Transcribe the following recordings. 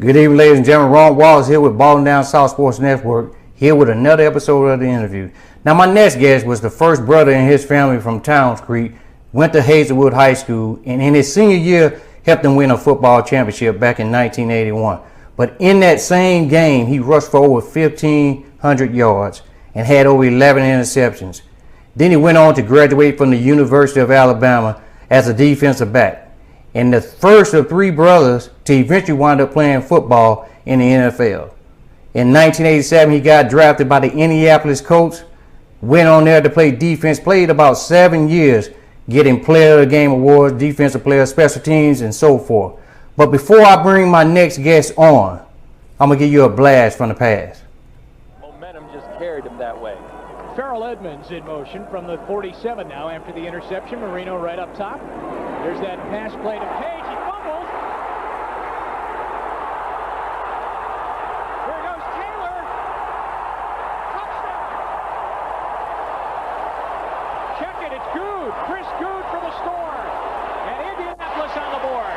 Good evening, ladies and gentlemen. Ron Wallace here with Balling Down South Sports Network, here with another episode of the interview. Now, my next guest was the first brother in his family from Towns Creek, went to Hazelwood High School, and in his senior year helped them win a football championship back in 1981. But in that same game, he rushed for over 1,500 yards and had over 11 interceptions. Then he went on to graduate from the University of Alabama as a defensive back, and the first of three brothers to eventually wind up playing football in the NFL. In 1987, he got drafted by the Indianapolis Colts, went on there to play defense, played about 7 years, getting Player of the Game awards, defensive player, special teams, and so forth. But before I bring my next guest on, I'm going to give you a blast from the past. Momentum just carried him that way. Farrell Edmonds in motion from the 47 now after the interception. Marino right up top. There's that pass play to Page. He fumbles. Here goes Taylor. Touchdown. Check it. It's Goode. Chris Goode for the score. And Indianapolis on the board.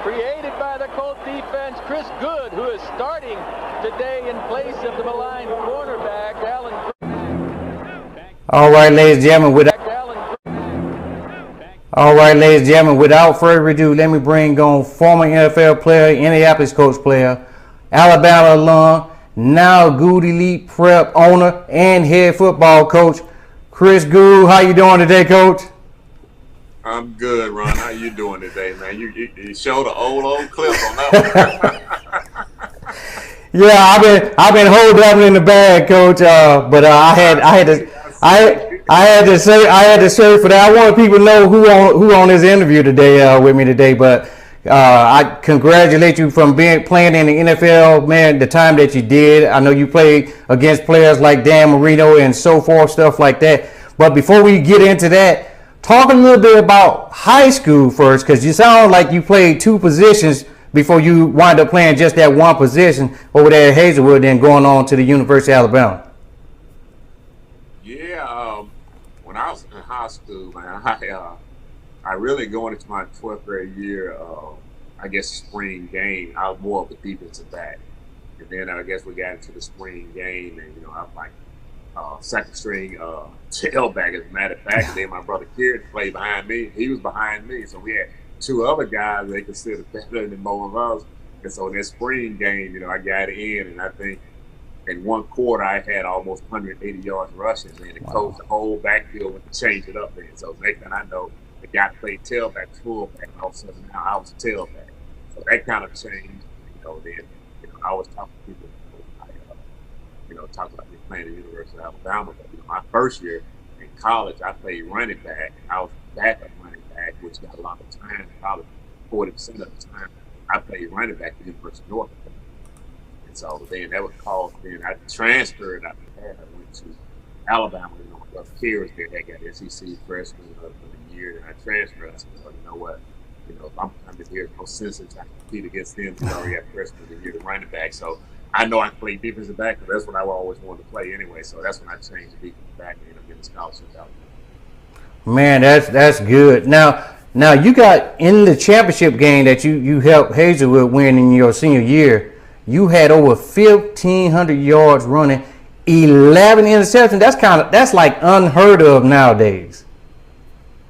Created by the Colt defense, Chris Goode, who is starting today in place of the maligned cornerback, Alan. All right, ladies and gentlemen, without further ado, let me bring on former NFL player, Indianapolis Colts player, Alabama alum, now Goode Elite Prep owner and head football coach, Chris Goode. How you doing today, Coach? I'm good, Ron. How you doing today, man? You showed an old clip on that one. Yeah, I've been holed up in the bag, Coach. But I had to search for that. I want people to know who on this interview today with me today. But I congratulate you from playing in the NFL, man. The time that you did. I know you played against players like Dan Marino and so forth, stuff like that. But before we get into that, talk a little bit about high school first, because you sound like you played two positions before you wind up playing just that one position over there at Hazelwood, then going on to the University of Alabama. Yeah, when I was in high school, man, I really going into my 12th grade year, I guess spring game, I was more of a defensive back. And then I guess we got into the spring game, and I'm like second string tailback, as a matter of fact. And then my brother Kieran played behind me. He was behind me, so we had two other guys they considered better than both of us. And so in that spring game, I got in, and I think in one quarter I had almost 180 yards rushing, and it closed the whole backfield with to change it up there. So next thing I know, the guy played tailback, fullback, and all of a sudden now I was a tailback. So that kind of changed. Then I was talking to people. Talk about me playing at the University of Alabama. But my first year in college, I played running back. I was backup running back, which got a lot of time. Probably 40% of the time, I played running back at the University of North Carolina. And so then that was called. Then I transferred. I went to Alabama. Here was there. They got SEC freshman of the year, and I transferred. I said, well, you know what? If I'm coming here, no sense in trying to compete against them. We already got freshman of the year, the running back. So I know I can play defensive back, but that's what I always wanted to play anyway. So that's when I changed to defensive back and ended up getting scholarships out. Man, that's good. Now you got in the championship game that you helped Hazelwood win in your senior year. You had over 1,500 yards running, 11 interceptions. That's like unheard of nowadays.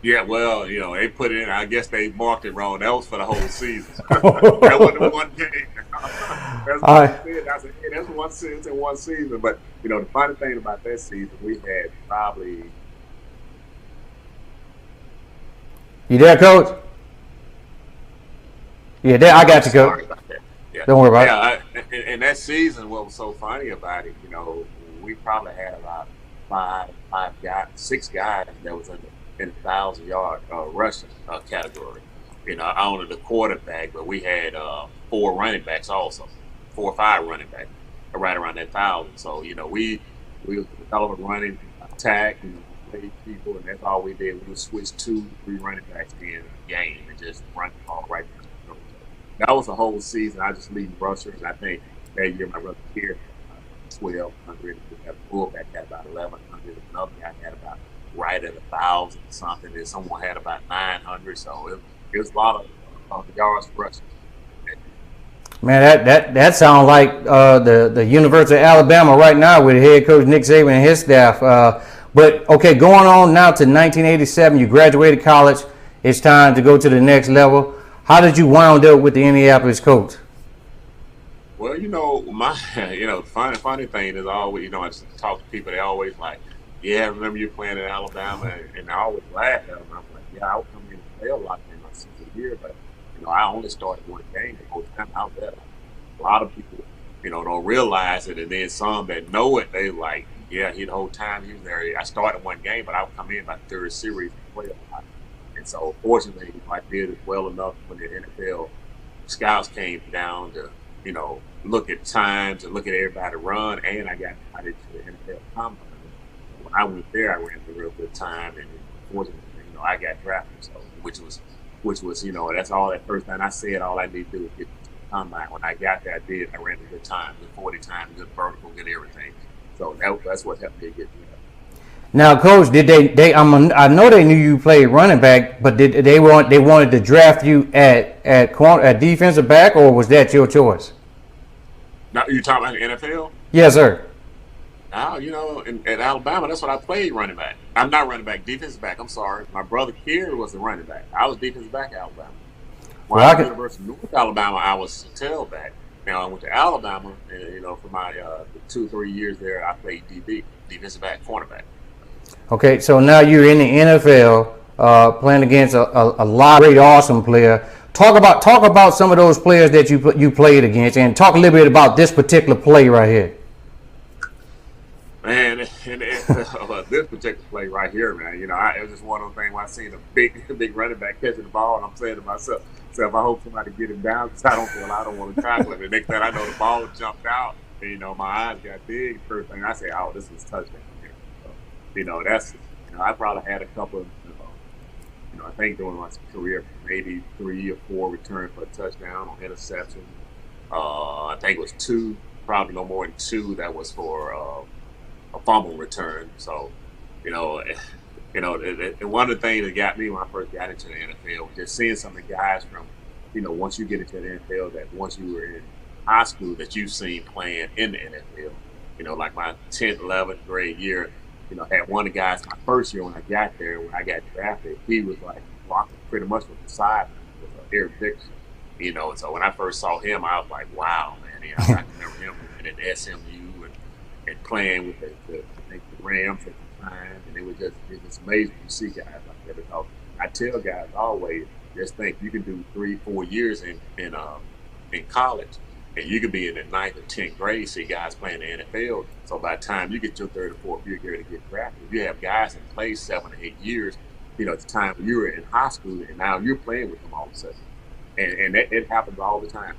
Yeah, well, they put it in. I guess they marked it wrong. That was for the whole season. That wasn't one game. That's what I said. I said, hey, that's one season, one season. But the funny thing about that season, we had probably. You there, Coach? Yeah, there. I got you, Coach. Sorry about that. Yeah. Don't worry about it. And that season, what was so funny about it, we probably had about six guys that was in the 1,000-yard rushing category. I owned the quarterback, but we had 4 running backs also, 4 or 5 running backs, right around that 1,000. So we was developing running attack. played people, and that's all we did. We would switch 2, 3 running backs in a game and just run the ball right down the throat. That was the whole season. I just leading rushers. I think that year my brother here, 1,200. We had a fullback had about 1,100. Another guy had about right at 1,000 something, and someone had about 900. So it was a lot of yards rushing. Man, that sounds like the University of Alabama right now with head coach Nick Saban and his staff. But okay, going on now to 1987, you graduated college. It's time to go to the next level. How did you wound up with the Indianapolis Colts? Well, funny thing is always, I just talk to people. They always like, yeah, I remember you playing in Alabama, and I always laugh at them. I'm like, yeah, I was coming in to play a lot in my senior year, but I only started one game the whole time out there. A lot of people, don't realize it, and then some that know it, they like, yeah, the whole time he was there. I started one game, but I would come in by third series and play a lot. And so, fortunately, I did well enough when the NFL scouts came down to, look at times and look at everybody run, and I got invited to the NFL combine. When I went there, I ran a real good time, and fortunately, I got drafted. So, which was, that's all. That first time I said, all I need to do is get to the combine. When I got there, I ran a good time, good 40 times, good vertical, good everything. So that's what helped me get there. Now, Coach, did they? I know they knew you played running back, but did they wanted to draft you at defensive back, or was that your choice? Now you talking about the NFL? Yes, sir. Now, at Alabama, that's what I played, running back. I'm not running back, defensive back. I'm sorry. My brother Kerry was the running back. I was defensive back at Alabama. When I was at the University of North Alabama, I was tailback. Now I went to Alabama, and for my 2-3 years there, I played DB, defensive back, cornerback. Okay, so now you're in the NFL, playing against a lot of great, awesome player. Talk about some of those players that you played against, and talk a little bit about this particular play right here. Man, and this particular play right here, man, it was just one of those things where I seen a big running back catching the ball, and I'm saying to myself, I hope somebody get him down because I don't want to tackle him. The next thing I know, the ball jumped out, and my eyes got big. First thing I say, oh, this is touchdown here. So, that's I probably had a couple of, I think during my career, maybe 3 or 4 returns for a touchdown on interception. I think it was 2, probably no more than 2 that was for a fumble return. So, and one of the things that got me when I first got into the NFL was just seeing some of the guys from, once you get into the NFL, that once you were in high school that you've seen playing in the NFL. Like my 10th, 11th grade year, had one of the guys my first year when I got there, when I got drafted, he was like walking pretty much with the side with Eric Dixon. And so when I first saw him, I was like, wow, man. I remember him at SMU and playing with the Rams at the time, and it was just amazing to see guys like that. Because I tell guys always, just think you can do 3-4 years in college, and you could be in the 9th or 10th grade, see guys playing in the NFL. So by the time you get your 3rd or 4th year, you're going to get drafted. You have guys that play 7 or 8 years. At the time when you were in high school, and now you're playing with them all of a sudden, and it happens all the time.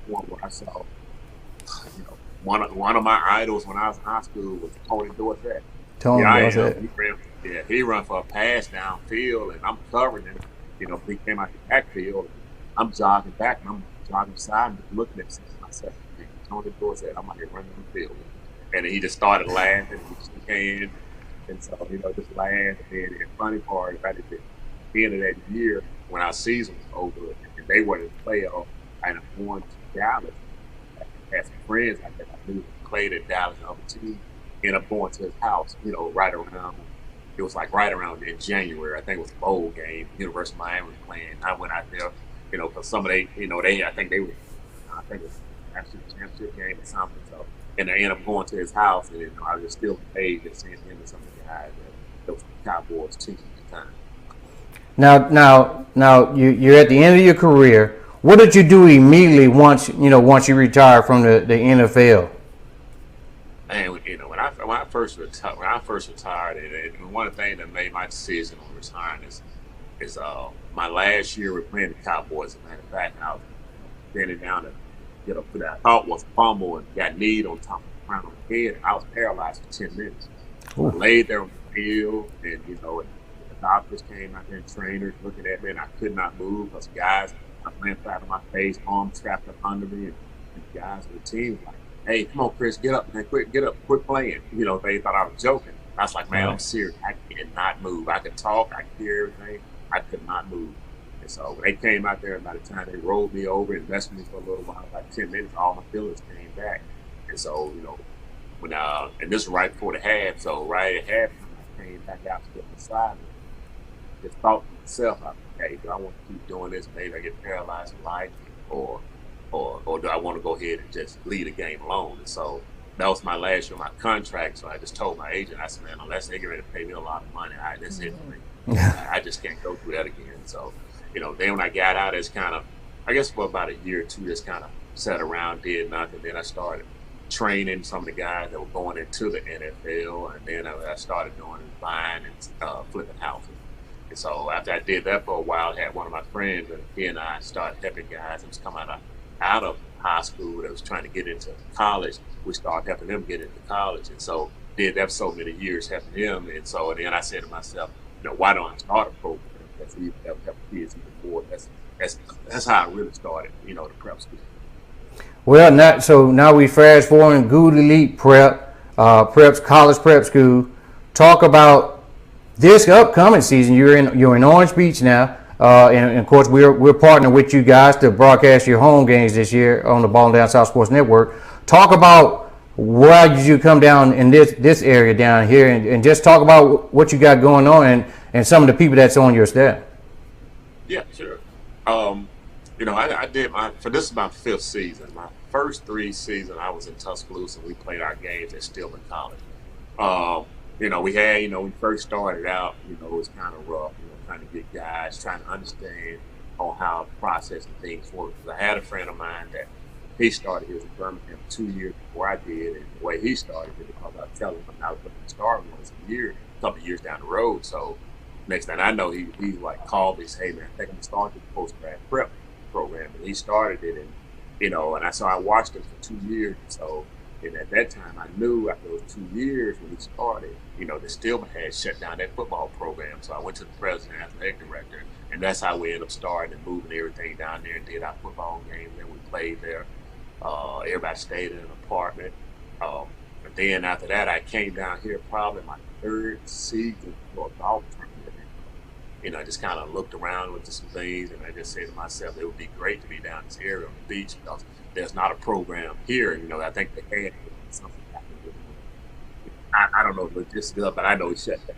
One where I saw, one of my idols when I was in high school was Tony Dorsett. He run for a pass downfield, and I'm covering him. He came out the backfield. I'm jogging back, and I'm jogging beside him, looking at myself. Tony Dorsett, I'm out here running the field, and he just started laughing. He shook hands, and so just laughed. And the funny part about it, at the end of that year, when our season was over, and they were in the playoff, and I'm going to Dallas. I had some friends I knew played at Dallas on the team. Ended up going to his house, right around. It was like right around in January. I think it was a bowl game. University of Miami was playing. I went out there, because some of I think it was actually a championship game or something. So, and I ended up going to his house, and I was still paid and seeing him and some of the guys that was the Cowboys team at the time. Now, you're at the end of your career. What did you do immediately once you retired from the NFL? And when I first retired, and one of the things that made my decision on retiring is my last year with playing the Cowboys. As a matter of fact, I was bending down to get up for that I thought was a fumble and got kneed on top of the crown of the head. I was paralyzed for 10 minutes. I laid there on the field, and and the doctors came out there and trainers looking at me, and I could not move because guys are laying flat on my face, arms trapped up under me, and the guys on the team were like, "Hey, come on, Chris, get up, man, quick, get up, quit playing." They thought I was joking. I was like, "Man, I'm serious. I cannot move. I could talk, I could hear everything. I could not move." And so when they came out there, and by the time they rolled me over and messed with me for a little while, like 10 minutes, all my feelings came back. And so, when and this was right before the half, so right at halftime, I came back out to the side and just thought to myself, okay, do I want to keep doing this? Maybe I get paralyzed for life, or do I want to go ahead and just leave the game alone? And so that was my last year of my contract. So I just told my agent, I said, man, unless they get ready to pay me a lot of money, that's it for me. I just can't go through that again. So, then when I got out, it's kind of, I guess for about a year or two, just kind of sat around, did nothing. Then I started training some of the guys that were going into the NFL, and then I started doing buying and flipping houses. And so after I did that for a while, I had one of my friends, and he and I started helping guys that was coming out of high school that was trying to get into college. We started helping them get into college, and so did that for so many years helping them. And so then I said to myself, why don't I start a program that's even help kids even more? That's how I really started, the prep school. Well, now we fast forward Goode Elite Prep's college prep school. Talk about this upcoming season. You're in Orange Beach now, and of course we're partnering with you guys to broadcast your home games this year on the Ball Down South Sports Network. Talk about why did you come down in this area down here, and just talk about what you got going on and some of the people that's on your staff. Yeah, sure. I did this is my 5th season. My first 3 seasons I was in Tuscaloosa, and we played our games at Stillman College. We had, when we first started out, it was kind of rough, trying to get guys, trying to understand on how processing things work. Because I had a friend of mine that he started his in Birmingham 2 years before I did, and the way he started it, because I was telling him I was going to start once a couple of years down the road. So next thing I know, he like called me, say, "Hey man, I think I'm gonna start the post-grad prep program," and he started it, and I watched him for 2 years. So, and at that time, I knew after those 2 years when he started, the Stillman had shut down that football program. So I went to the president, athletic director, and that's how we ended up starting and moving everything down there and did our football games. And we played there. Everybody stayed in an apartment. But then after that, I came down here probably my 3rd season for a golf tournament. I just kind of looked around with some things, and I just said to myself, it would be great to be down this area on the beach because there's not a program here. I think they had something happened with I don't know the logistics of it, but I know it shut down.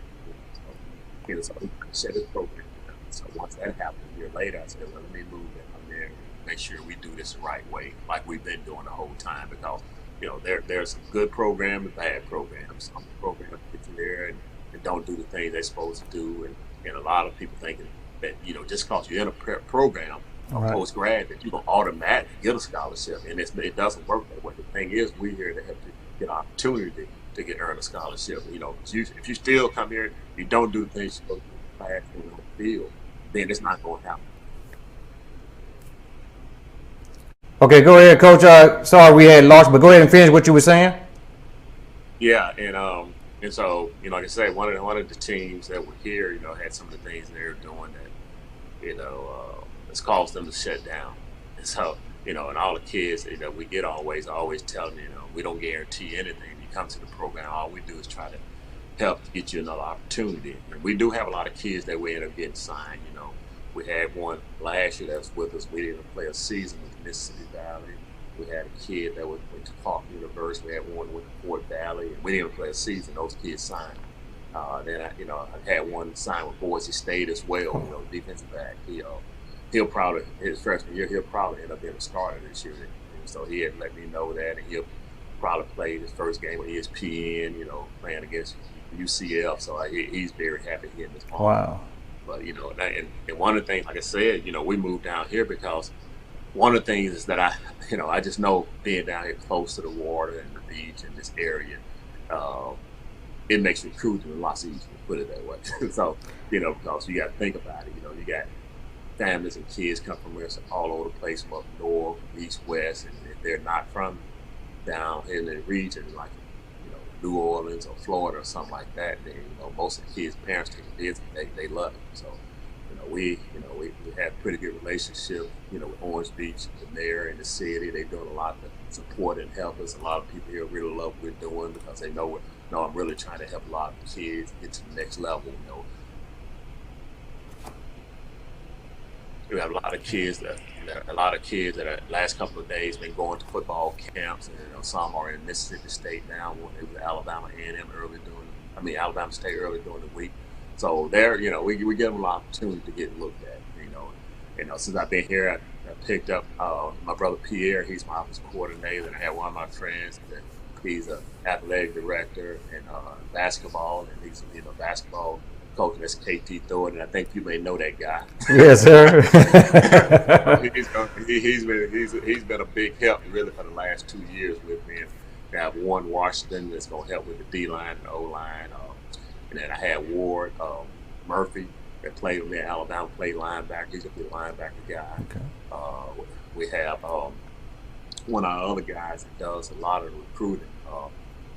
So he shut his program down. So once that happened a year later, I said, well, let me move it up there and make sure we do this the right way, like we've been doing the whole time. Because there's some good programs and bad programs. Some programs get you there and don't do the things they're supposed to do, and a lot of people thinking that just because you're in a prep program or post-grad that you're going to automatically get a scholarship, and it doesn't work that way. The thing is, we're here to help you get an opportunity to earn a scholarship. If you still come here, you don't do the things you're supposed to do in the classroom on the field, then it's not going to happen. Okay, go ahead, Coach. Sorry we had lost, but go ahead and finish what you were saying. Yeah, and so, like I said, one of the teams that were here, had some of the things they were doing that, it's caused them to shut down. And so, and all the kids, we get always tell them, we don't guarantee anything. You come to the program, all we do is try to help get you another opportunity. And we do have a lot of kids that we end up getting signed. We had one last year that was with us. We didn't play a season with Mississippi Valley. We had a kid that went to Clark University. We had one with Fort Valley, and we didn't play a season. Those kids signed. Then I had one signed with Boise State as well. Defensive back. He'll probably his freshman year he'll probably end up being a starter this year. And so he had let me know that, and he'll probably play his first game with ESPN. Playing against UCF. So he's very happy here in this moment. Wow. But and one of the things, like I said, we moved down here because one of the things is that I just know being down here close to the water and the beach and this area, it makes recruiting a lot easier, put it that way. So, because you got to think about it, you got families and kids come from all over the place, from up north, east, west, and if they're not from down in the region, like, New Orleans or Florida or something like that, then most of the kids' parents take a visit. They love it. So we have a pretty good relationship. With Orange Beach, the mayor and the city. They're doing a lot to support and help us. A lot of people here really love what we're doing because they know I'm really trying to help a lot of kids get to the next level. We have a lot of kids that are last couple of days been going to football camps, and some are in Mississippi State now. It was Alabama A&M Alabama State early during the week. So there, we give them a lot of opportunity to get looked at. Since I've been here, I picked up my brother Pierre. He's my office coordinator, and I have one of my friends that he's an athletic director in basketball, and he's basketball coach. That's KT Thornton. I think you may know that guy. Yes, sir. he's been a big help really for the last 2 years with me. And I have Warren Washington that's going to help with the D line and O line, and then I had Ward Murphy that played with me at Alabama, played linebacker. He's a good linebacker guy. Okay. We have one of our other guys that does a lot of recruiting,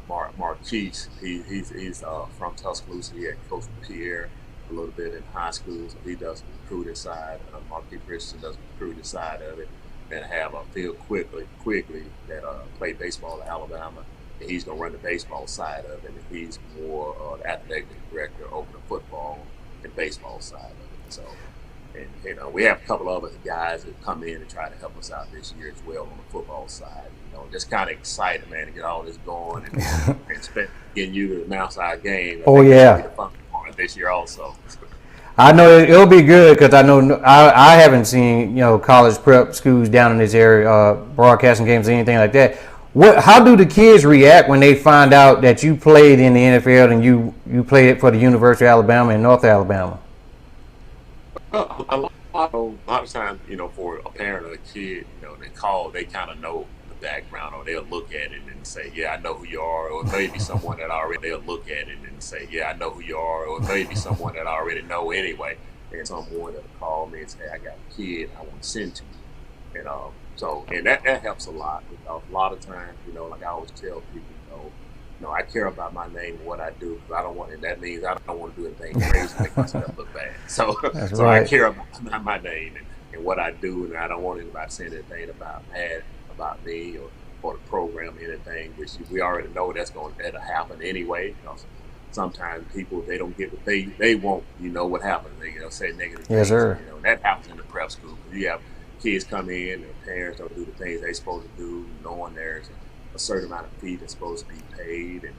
Marquise. He's from Tuscaloosa. He had coached Pierre a little bit in high school, so he does the recruiting side. Marquise Richardson does the recruiting side of it. Then I have Phil Quigley that played baseball at Alabama, and he's going to run the baseball side of it. And he's more the athletic director over the football and baseball side of it. So, and we have a couple other guys that come in and try to help us out this year as well on the football side. Just kind of excited, man, to get all this going and getting you to announce our game. Oh yeah, the fun part this year also. I know it'll be good because I know I haven't seen college prep schools down in this area broadcasting games or anything like that. How do the kids react when they find out that you played in the NFL and you played it for the University of Alabama in North Alabama? A lot of times, for a parent or a kid, they kind of know the background, or they'll look at it and say, yeah, I know who you are, or maybe someone that they'll look at it and say, yeah, I know who you are, or maybe someone that I already know anyway, and someone that'll call me and say, I got a kid I want to send to you, and that helps a lot, because a lot of times, like I always tell people, I care about my name and what I do, because I don't want, and that means I don't want to do anything crazy to make myself look bad. So right. I care about my name and what I do, and I don't want anybody saying anything about me or the program or anything, which we already know that'll happen anyway. Sometimes people, they don't get what they want. What happens? They say negative things. Yes, sir. That happens in the prep school. You have kids come in and parents don't do the things they're supposed to do, knowing there's a certain amount of fee that's supposed to be paid, and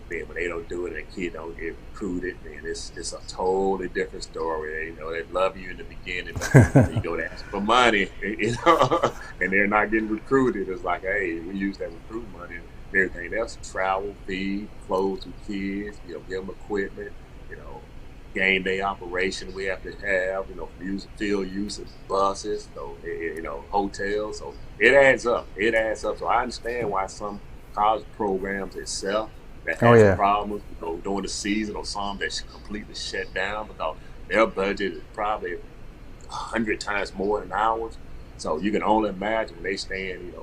then when they don't do it and the kid don't get recruited, then it's a totally different story. They love you in the beginning, but you go to ask for money, and they're not getting recruited. It's like, hey, we use that recruit money and everything else, travel, feed, clothes for kids, give them equipment, game day operation we have to have, music field use of buses, hotels. So it adds up. So I understand why some college programs itself that has problems, during the season, or some that's completely shut down because their budget is probably 100 times more than ours. So you can only imagine when they staying,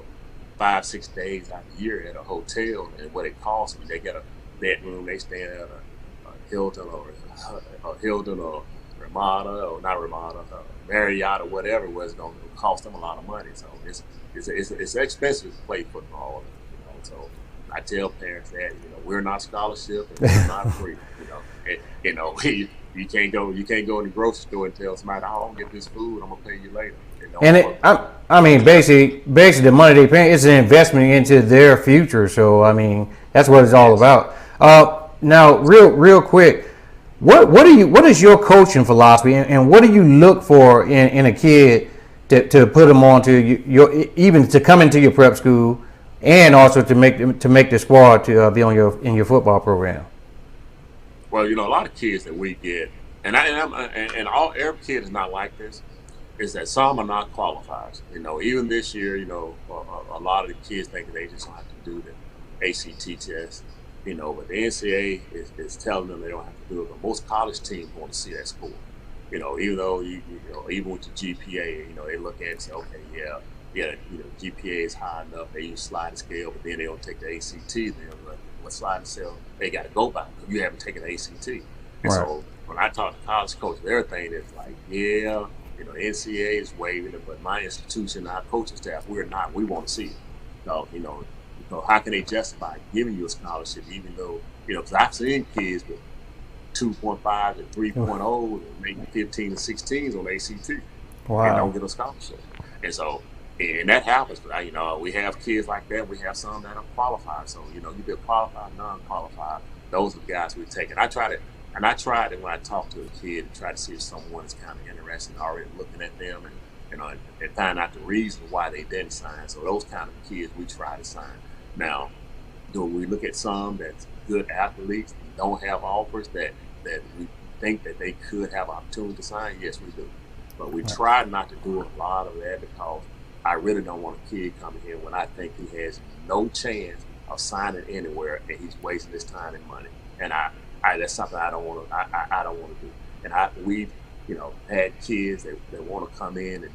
5-6 days out of the year at a hotel and what it costs when they get a bedroom, they stay at a Hilton or Ramada, or not Ramada, Marriott or whatever, was going to cost them a lot of money. So it's expensive to play football. So I tell parents that we're not scholarship and we're not free. You can't go in the grocery store and tell somebody, "I don't get this food, I'm gonna pay you later." And basically the money they pay is an investment into their future. So that's what it's all about. Now, real quick, what is your coaching philosophy, and what do you look for in a kid to put them on to even to come into your prep school, and also to make the squad to be in your football program? Well, a lot of kids that we get, and every kid is not like this, is that some are not qualified. Even this year, a lot of the kids think they just don't have to do the ACT test. But the NCAA is telling them they don't have to do it. But most college teams want to see that score. Even though even with the GPA, they look at it and say, okay, GPA is high enough. They use sliding scale, but then they don't take the ACT. Then a sliding scale they got to go by. You haven't taken the ACT. And Right. so when I talk to college coaches, everything is like, yeah, NCAA is waiving it, but my institution, our coaching staff, we're not. We want to see it. So, how can they justify giving you a scholarship, even though, because I've seen kids with 2.5 and 3.0 and maybe 15 and 16s on ACT and Wow. don't get a scholarship. And so, and that happens. But, we have kids like that. We have some that are qualified. So, you be qualified, non-qualified. Those are the guys we take. And I tried it when I talk to a kid and try to see if someone is kind of interested in already looking at them and find out the reason why they didn't sign. So those kind of kids we try to sign. Now, do we look at some that's good athletes and don't have offers that we think that they could have opportunity to sign? Yes, we do. But we try not to do a lot of that because I really don't want a kid coming here when I think he has no chance of signing anywhere and he's wasting his time and money. And I that's something I don't want to. I don't want to do. And we've had kids that want to come in and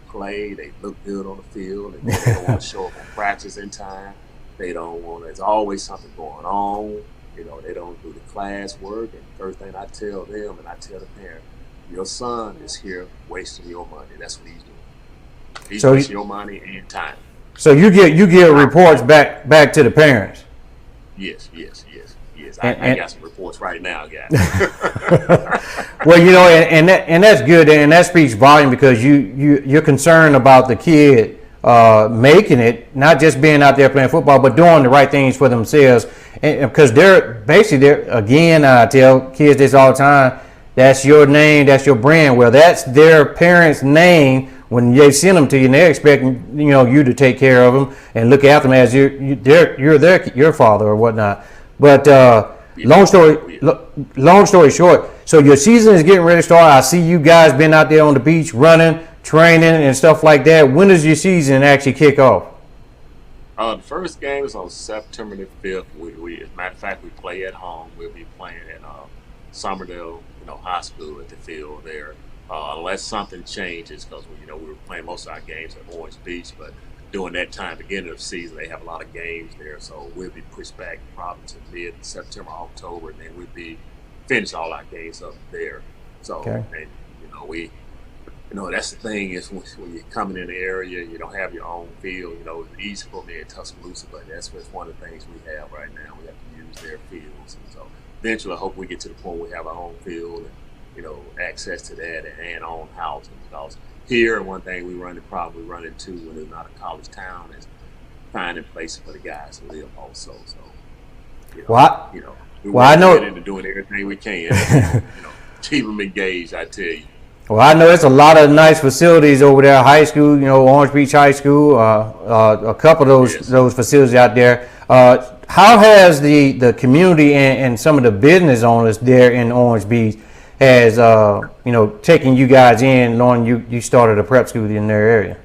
play. They look good on the field, and they don't want to show up on practice in time. They don't want. There's always something going on. They don't do the class work. And first thing I tell them, and I tell the parent, your son is here wasting your money. That's what he's doing. He's wasting your money and time. So you get reports back to the parents. Yes. I got some reports right now, guys. Well, and that's good, and that speaks volume because you're concerned about the kid making it, not just being out there playing football, but doing the right things for themselves. And because they're again, I tell kids this all the time. That's your name, that's your brand. Well, that's their parents' name when they send them to you, and they're expecting you to take care of them and look after them as you're your father or whatnot. But long story short, so your season is getting ready to start. I see you guys been out there on the beach running, training, and stuff like that. When does your season actually kick off? The first game is on September the 5th. As a matter of fact, we play at home. We'll be playing at Somerdale, High School at the field there. Unless something changes, because we were playing most of our games at Orange Beach, but during that time, beginning of the season, they have a lot of games there, so we'll be pushed back probably to mid-September, October, and then we'll be finish all our games up there. So, okay. And we, that's the thing is when you're coming in the area, you don't have your own field. It's easy for me in Tuscaloosa, but that's one of the things we have right now. We have to use their fields, and so eventually, I hope we get to the point where we have our own field and access to that and own housing. Because here, one thing we run into when it's not a college town is finding places for the guys to live also. So, we want to get into doing everything we can. Keep them engaged, I tell you. Well, I know there's a lot of nice facilities over there. High school, Orange Beach High School, a couple of those facilities out there. How has the community and some of the business owners there in Orange Beach has taking you guys in, knowing you started a prep school in their area?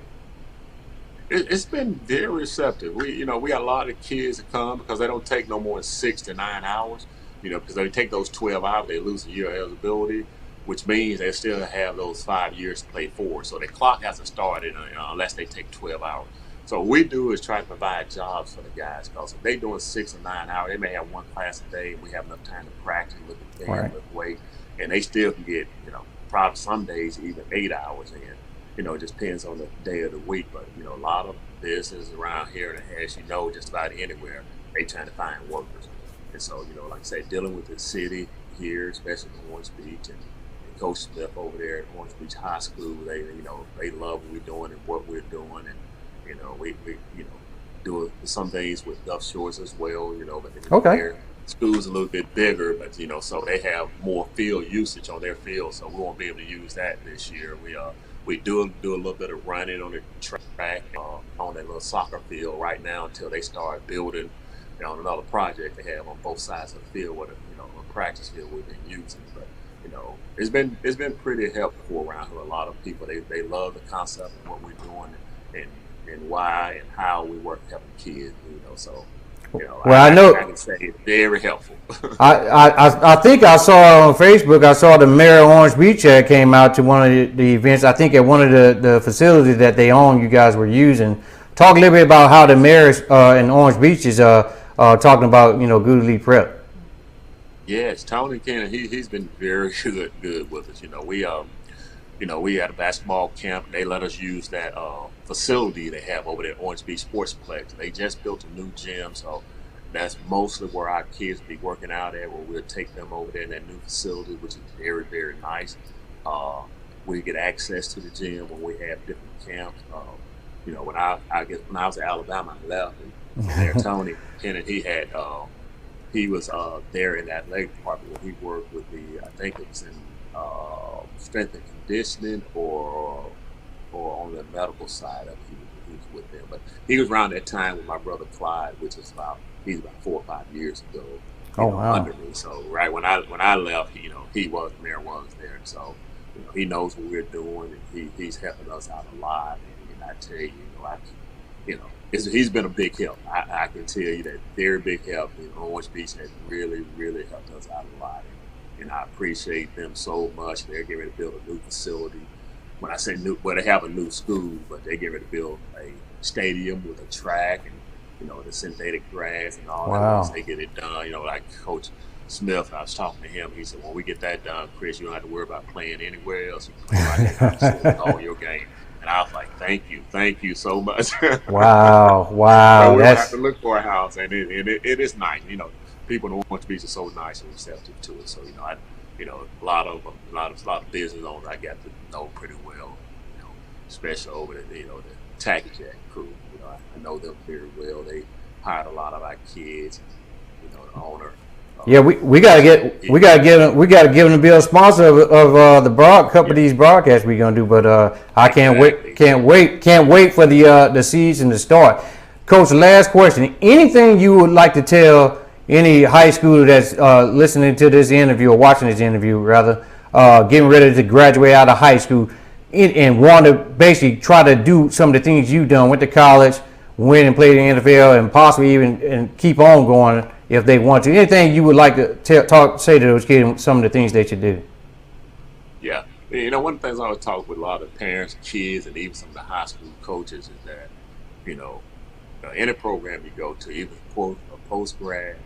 It's been very receptive. We got a lot of kids that come because they don't take no more than 6 to 9 hours. Because they take those 12 hours, they lose a year of eligibility, which means they still have those 5 years to play for. So the clock hasn't started unless they take 12 hours. So what we do is try to provide jobs for the guys, because if they're doing 6 or 9 hours, they may have one class a day, and we have enough time to practice, look at film, right. look weight, and they still can get, probably some days even 8 hours in. It just depends on the day of the week. But, a lot of businesses around here, and as just about anywhere, they trying to find workers. And so, like I say, dealing with the city here, especially in Orange Beach, and Coach Smith over there at Orange Beach High School, they love what we're doing and what we're doing. And, we do some things with Gulf Shores as well, but their school's a little bit bigger, but, so they have more field usage on their field, so we won't be able to use that this year. We do a little bit of running on the track on that little soccer field right now until they start building on another project they have on both sides of the field with a practice field we've been using. But it's been pretty helpful around here. A lot of people they love the concept of what we're doing and why and how we work helping kids. So I can say it's very helpful. I think I saw on Facebook. I saw the mayor of Orange Beach came out to one of the events. I think at one of the facilities that they own, you guys were using. Talk a little bit about how the mayor in Orange Beach is talking about Goode Elite Prep. Yes, Tony Cannon, he's been very good with us. We had a basketball camp. They let us use that facility they have over there at Orange Beach Sportsplex. They just built a new gym, so that's mostly where our kids be working out at, where we'll take them over there in that new facility, which is very, very nice. We get access to the gym when we have different camps. When I was at Alabama, I left, and there Tony Cannon, he was there in that athletic department where he worked with I think it was in strength and conditioning or on the medical side of it. He was with them. But he was around that time with my brother Clyde, which is he's about 4 or 5 years ago. Wow. Under me. So right when I left, he was there, and so he knows what we're doing, and he's helping us out a lot. And I tell you, he's been a big help. I can tell you that very big help. Orange Beach has really, really helped us out a lot. And I appreciate them so much. They're getting ready to build a new facility. When I say new, they have a new school, but they're getting ready to build a stadium with a track and the synthetic grass and all that. Once they get it done, like Coach Smith, I was talking to him. He said, "When we get that done, Chris, you don't have to worry about playing anywhere else. You can play right there and all your game." And I was like, thank you so much. Wow. So we don't have to look for a house, and it is nice. People in Orange Beach are so nice and receptive to it. So a lot of business owners I got to know pretty well. Especially over the Tacky Jack crew. I know them very well. They hired a lot of our kids. The owner. Yeah, we gotta give them to be a sponsor of the couple of these broadcasts we're gonna do. But I can't wait for the season to start. Coach, last question: anything you would like to tell any high schooler that's listening to this interview or watching this interview, rather, getting ready to graduate out of high school and want to basically try to do some of the things you've done, went to college, win and play in the NFL, and possibly even and keep on going if they want to? Anything you would like to say to those kids, some of the things they should do? Yeah. One of the things I always talk with a lot of parents, kids, and even some of the high school coaches is that, any program you go to, even a post-grad,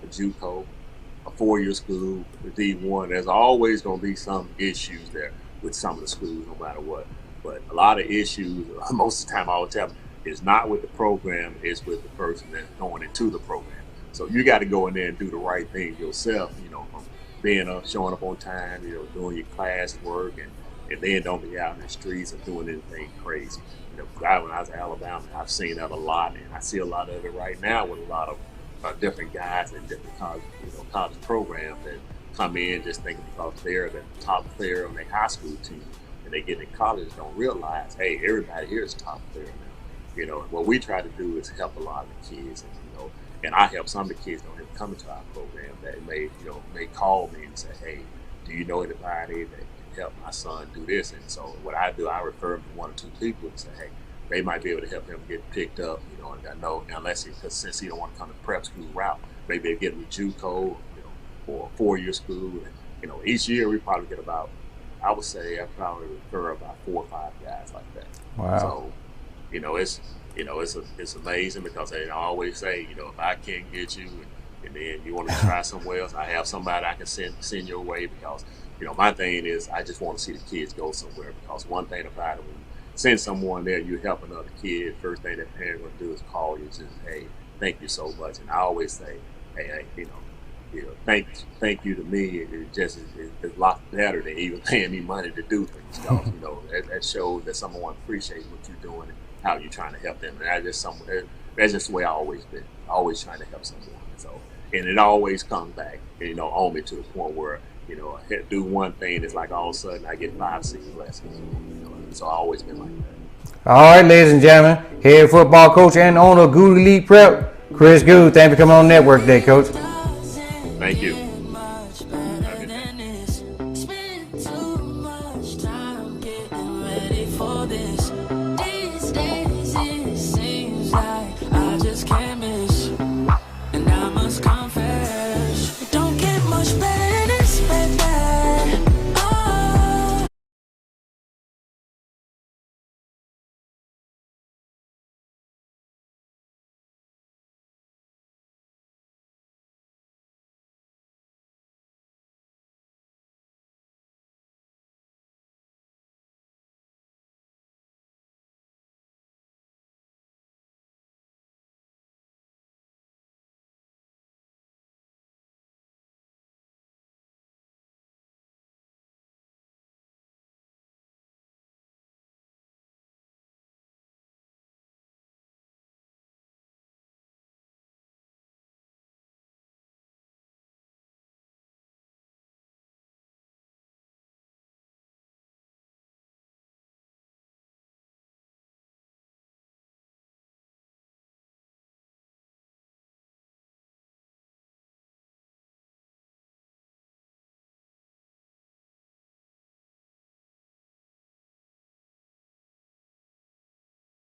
a JUCO, a 4-year school, the D1, there's always going to be some issues there with some of the schools, no matter what. But a lot of issues, most of the time I would tell them, is not with the program, it's with the person that's going into the program. So you got to go in there and do the right thing yourself, from being showing up on time, doing your class work, and then don't be out in the streets or doing anything crazy. When I was at Alabama, I've seen that a lot, and I see a lot of it right now with a lot of different guys and different college programs that come in just thinking because they're the top player on their high school team, and they get in college don't realize, hey, everybody here is top player now. What we try to do is help a lot of the kids, and I help some of the kids don't even come into our program that may call me and say, hey, do you know anybody that can help my son do this? And so what I do, I refer them to 1 or 2 people and say, hey, they might be able to help him get picked up, and I know because since he don't want to come to prep school route, maybe they get him a JUCO, or a 4-year school. And, each year we probably get about, I would say I probably refer about 4 or 5 guys like that. Wow. So, it's amazing because I always say, if I can't get you and then you want to try somewhere else, I have somebody I can send your way because, my thing is I just want to see the kids go somewhere because one thing about it, when you send someone there, you're helping other kids, first thing that parent will do is call you and say, hey, thank you so much. And I always say, hey, thank you to me. It's a lot better than even paying me money to do things. Because, that shows that someone appreciates what you're doing and how you're trying to help them. And that's just the way I always been. Always trying to help someone. So, and it always comes back, on me to the point where, I do one thing, it's like all of a sudden I get 5, 6 blessings. So I always been like that. All right, ladies and gentlemen, head football coach and owner of Goode Elite Prep, Chris Goode. Thank you for coming on the network today, Coach. Thank you.